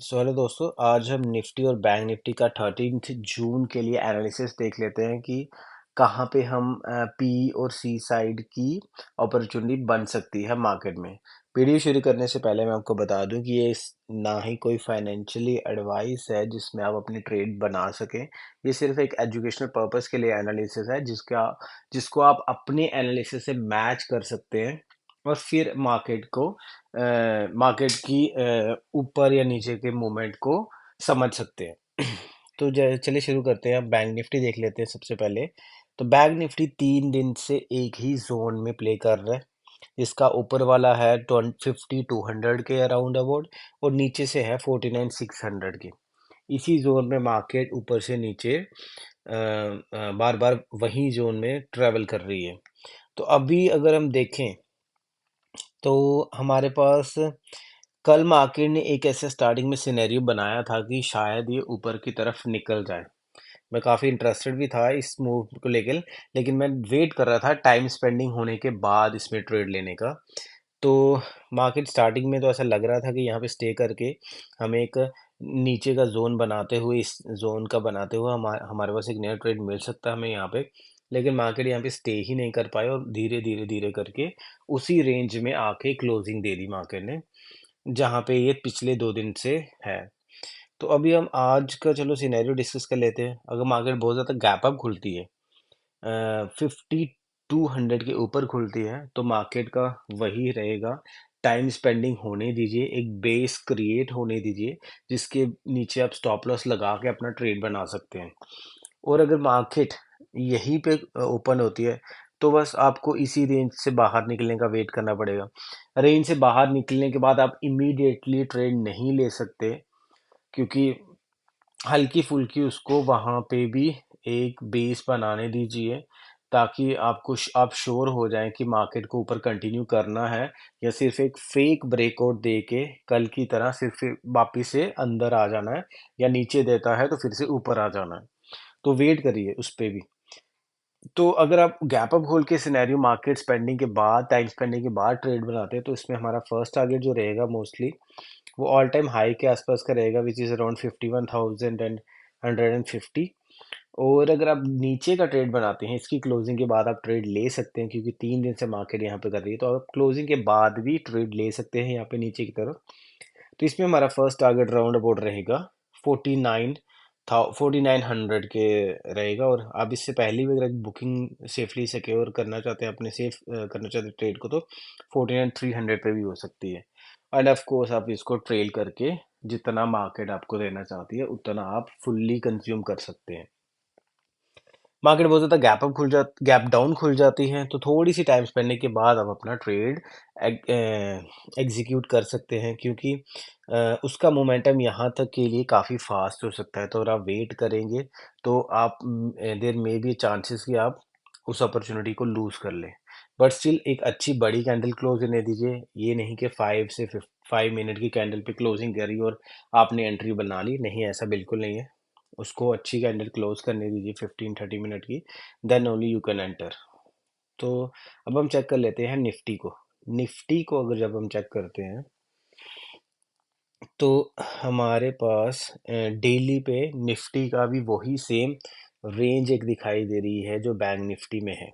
Hello दोस्तों, आज हम निफ्टी और बैंक निफ्टी का 13 जून के लिए एनालिसिस देख लेते हैं कि कहाँ पे हम पी और सी साइड की अपॉर्चुनिटी बन सकती है मार्केट में। वीडियो शुरू करने से पहले मैं आपको बता दूं कि ना ही कोई फाइनेंशियली एडवाइस है जिसमें आप अपनी ट्रेड बना सकें। ये सिर्फ एक एजुकेशनल पर्पस के लिए एनालिसिस है जिसको आप अपने एनालिसिस से मैच कर सकते हैं और फिर मार्केट की ऊपर या नीचे के मूवमेंट को समझ सकते हैं। तो चलिए शुरू करते हैं। अब बैंक निफ्टी देख लेते हैं सबसे पहले। तो बैंक निफ्टी 3 दिन से एक ही जोन में प्ले कर रहा है। इसका ऊपर वाला है 5200 के अराउंड अबाउट और नीचे से है 49600 के। इसी जोन में मार्केट ऊपर से नीचे बार बार वही जोन में ट्रेवल कर रही है। तो अभी अगर हम देखें तो हमारे पास कल मार्केट ने एक ऐसे स्टार्टिंग में सिनेरियो बनाया था कि शायद ये ऊपर की तरफ निकल जाए। मैं काफ़ी इंटरेस्टेड भी था इस मूव को लेकर, लेकिन मैं वेट कर रहा था टाइम स्पेंडिंग होने के बाद इसमें ट्रेड लेने का। तो मार्केट स्टार्टिंग में तो ऐसा लग रहा था कि यहाँ पे स्टे करके हमें एक नीचे का जोन बनाते हुए, इस जोन का बनाते हुए हमारे पास एक नया ट्रेड मिल सकता है हमें यहाँ पे। लेकिन मार्केट यहाँ पे स्टे ही नहीं कर पाए और धीरे धीरे धीरे करके उसी रेंज में आके क्लोजिंग दे दी मार्केट ने, जहाँ पे ये पिछले 2 दिन से है। तो अभी हम आज का चलो सिनेरियो डिस्कस कर लेते हैं। अगर मार्केट बहुत ज़्यादा गैप अप खुलती है, 5200 के ऊपर खुलती है, तो मार्केट का वही रहेगा, टाइम स्पेंडिंग होने दीजिए, एक बेस क्रिएट होने दीजिए जिसके नीचे आप स्टॉप लॉस लगा के अपना ट्रेड बना सकते हैं। और अगर मार्केट यहीं पे ओपन होती है तो बस आपको इसी रेंज से बाहर निकलने का वेट करना पड़ेगा। रेंज से बाहर निकलने के बाद आप इमीडिएटली ट्रेड नहीं ले सकते, क्योंकि हल्की फुल्की उसको वहाँ पे भी एक बेस बनाने दीजिए, ताकि आप श्योर हो जाएं कि मार्केट को ऊपर कंटिन्यू करना है या सिर्फ एक फेक ब्रेकआउट दे के कल की तरह सिर्फ वापिस से अंदर आ जाना है, या नीचे देता है तो फिर से ऊपर आ जाना है। तो वेट करिए उस पे भी। तो अगर आप गैप अप होल के सिनेरियो मार्केट स्पेंडिंग के बाद, टाइम स्पेंडिंग के बाद ट्रेड बनाते हैं, तो इसमें हमारा फर्स्ट टारगेट जो रहेगा मोस्टली वो ऑल टाइम हाई के आसपास का रहेगा, विच इज़ अराउंड 51,150। और अगर आप नीचे का ट्रेड बनाते हैं, इसकी क्लोजिंग के बाद आप ट्रेड ले सकते हैं, क्योंकि 3 दिन से मार्केट यहाँ पे कर रही है, तो आप क्लोजिंग के बाद भी ट्रेड ले सकते हैं यहाँ पे नीचे की तरफ। तो इसमें हमारा फर्स्ट टारगेट राउंड अबाउट रहेगा 4900 के रहेगा। और आप इससे पहले भी अगर बुकिंग सेफली सिक्योर करना चाहते हैं, अपने सेफ करना चाहते हैं ट्रेड को, तो 49,300 पे भी हो सकती है। एंड ऑफ कोर्स आप इसको ट्रेल करके जितना मार्केट आपको देना चाहती है उतना आप फुल्ली कंज्यूम कर सकते हैं। मार्केट बहुत ज़्यादा गैप डाउन खुल जाती है, तो थोड़ी सी टाइम स्पेंडिंग के बाद आप अपना ट्रेड एग्जीक्यूट कर सकते हैं, क्योंकि उसका मोमेंटम यहाँ तक के लिए काफ़ी फास्ट हो सकता है। तो अगर आप वेट करेंगे तो आप देयर मे बी चांसेस कि आप उस अपॉर्चुनिटी को लूज़ कर लें। बट स्टिल एक अच्छी बड़ी कैंडल क्लोज होने दीजिए। ये नहीं कि 5 मिनट की कैंडल पे क्लोजिंग करी और आपने एंट्री बना ली, नहीं, ऐसा बिल्कुल नहीं है। उसको अच्छी कैंडल क्लोज करने दीजिए 15-30 मिनट की, then only you can enter. तो अब हम चेक कर लेते हैं निफ्टी को। निफ्टी को अगर जब हम चेक करते हैं तो हमारे पास डेली पे निफ्टी का भी वही सेम रेंज एक दिखाई दे रही है जो बैंक निफ्टी में है।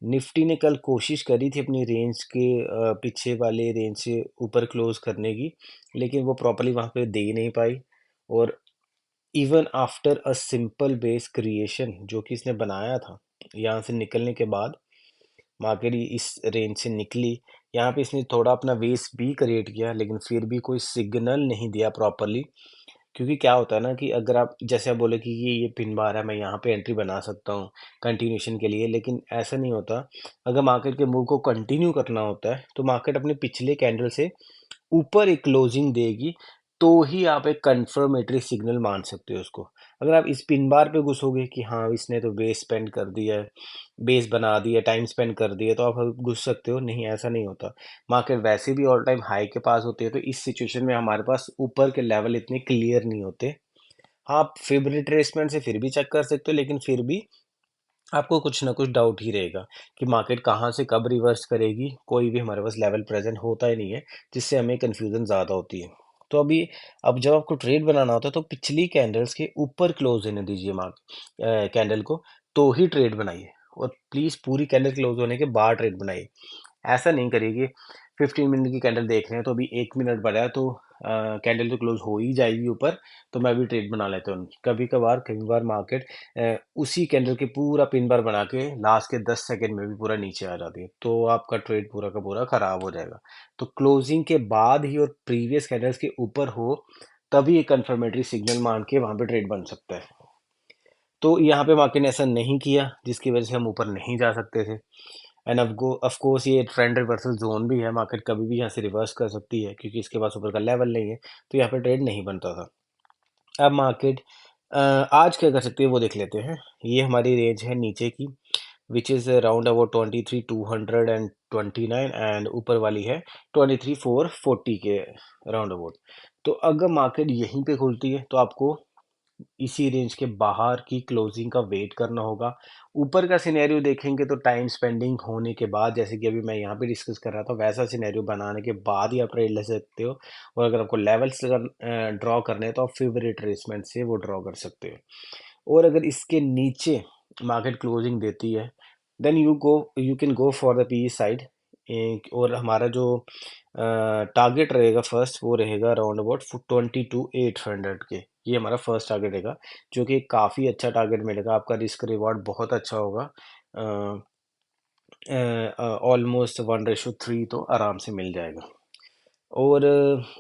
निफ्टी ने कल कोशिश करी थी अपनी रेंज के पीछे वाले रेंज से ऊपर क्लोज करने की, लेकिन वो प्रॉपर्ली वहाँ पे दे नहीं पाई। और even after a simple base creation जो कि इसने बनाया था, यहाँ से निकलने के बाद मार्केट इस रेंज से निकली। यहाँ पे इसने थोड़ा अपना बेस भी क्रिएट किया, लेकिन फिर भी कोई सिग्नल नहीं दिया प्रॉपरली। क्योंकि क्या होता है ना कि अगर आप जैसे आप बोले कि ये पिन बार है, मैं यहाँ पे एंट्री बना सकता हूँ कंटिन्यूशन के लिए, लेकिन ऐसा नहीं होता। अगर मार्केट के मूव को कंटिन्यू करना होता है तो मार्केट अपने पिछले कैंडल से ऊपर एक क्लोजिंग देगी, तो ही आप एक कंफर्मेटरी सिग्नल मान सकते हो उसको। अगर आप इस पिन बार पे घुसोगे कि हाँ इसने तो बेस स्पेंड कर दिया है, बेस बना दिया, टाइम स्पेंड कर दिया, तो आप घुस सकते हो, नहीं ऐसा नहीं होता। मार्केट वैसे भी ऑल टाइम हाई के पास होती है, तो इस सिचुएशन में हमारे पास ऊपर के लेवल इतने क्लियर नहीं होते। हाँ, आप फिब रिट्रेसमेंट से फिर भी चेक कर सकते हो, लेकिन फिर भी आपको कुछ ना कुछ डाउट ही रहेगा कि मार्केट कहाँ से कब रिवर्स करेगी। कोई भी हमारे पास लेवल प्रेजेंट होता ही नहीं है, जिससे हमें कन्फ्यूजन ज़्यादा होती है। तो अभी अब जब आपको ट्रेड बनाना होता है तो पिछली कैंडल्स के ऊपर क्लोज होने दीजिए कैंडल को, तो ही ट्रेड बनाइए। और प्लीज़ पूरी कैंडल क्लोज होने के बाद ट्रेड बनाइए। ऐसा नहीं करिए कि 15 मिनट की कैंडल देख रहे हैं तो अभी 1 मिनट बचा है, तो कैंडल तो क्लोज हो ही जाएगी ऊपर, तो मैं भी ट्रेड बना लेता हूँ। कभी-कभार कई बार मार्केट उसी कैंडल के पूरा पिन बार बना के लास्ट के 10 सेकंड में भी पूरा नीचे आ जाती है, तो आपका ट्रेड पूरा का पूरा खराब हो जाएगा। तो क्लोजिंग के बाद ही और प्रीवियस कैंडल्स के ऊपर हो, तभी एक कंफर्मेटरी सिग्नल मान के वहाँ पे ट्रेड बन सकता है। तो यहाँ पे मार्केट ने ऐसा नहीं किया, जिसकी वजह से हम ऊपर नहीं जा सकते थे। एंड ऑफ कोर्स ये ट्रेंड रिवर्सल जोन भी है, मार्केट कभी भी यहाँ से रिवर्स कर सकती है क्योंकि इसके पास ऊपर का लेवल नहीं है, तो यहाँ पे ट्रेड नहीं बनता था। अब मार्केट आज क्या कर सकती है वो देख लेते हैं। ये हमारी रेंज है नीचे की, which is around about 23,229 and ऊपर वाली है 23,440 के राउंड अबाउट। तो अगर मार्केट यहीं पे खुलती है तो आपको इसी रेंज के बाहर की क्लोजिंग का वेट करना होगा। ऊपर का सिनेरियो देखेंगे तो टाइम स्पेंडिंग होने के बाद, जैसे कि अभी मैं यहाँ पे डिस्कस कर रहा था, वैसा सिनेरियो बनाने के बाद ही आप ट्रेड ले सकते हो। और अगर आपको लेवल्स ड्रॉ करने हैं तो आप फिर रिट्रेसमेंट से वो ड्रॉ कर सकते हो। और अगर इसके नीचे मार्केट क्लोजिंग देती है, then you can go for the P side. और हमारा जो टारगेट रहेगा फर्स्ट, वो रहेगा अराउंड अबाउट 22,800 के। ये हमारा फर्स्ट टारगेट रहेगा, जो कि काफ़ी अच्छा टारगेट मिलेगा। आपका रिस्क रिवॉर्ड बहुत अच्छा होगा। ऑलमोस्ट 1:3 तो आराम से मिल जाएगा। और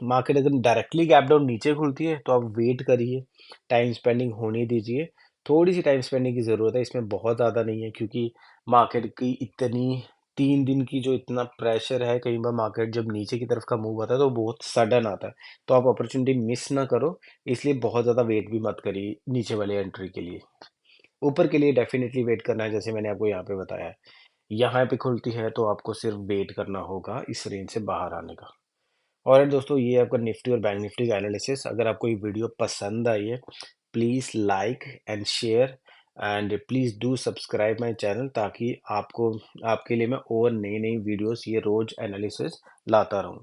मार्केट अगर डायरेक्टली गैप डाउन नीचे खुलती है तो आप वेट करिए, टाइम स्पेंडिंग होने दीजिए। थोड़ी सी टाइम स्पेंडिंग की ज़रूरत है, इसमें बहुत ज़्यादा नहीं है, क्योंकि मार्केट की इतनी 3 दिन की जो इतना प्रेशर है, कई बार मार्केट जब नीचे की तरफ का मूव आता है तो बहुत सडन आता है, तो आप अपॉर्चुनिटी मिस ना करो। इसलिए बहुत ज़्यादा वेट भी मत करिए नीचे वाले एंट्री के लिए। ऊपर के लिए डेफिनेटली वेट करना है, जैसे मैंने आपको यहाँ पे बताया है। यहाँ पे खुलती है तो आपको सिर्फ वेट करना होगा इस रेंज से बाहर आने का। और दोस्तों, ये आपका निफ्टी और बैंक निफ्टी का एनालिसिस। अगर आपको ये वीडियो पसंद आई है, please like and share and please do subscribe my channel, ताकि आपको आपके लिए मैं और नई नई वीडियोस ये रोज़ एनालिसिस लाता रहूँ।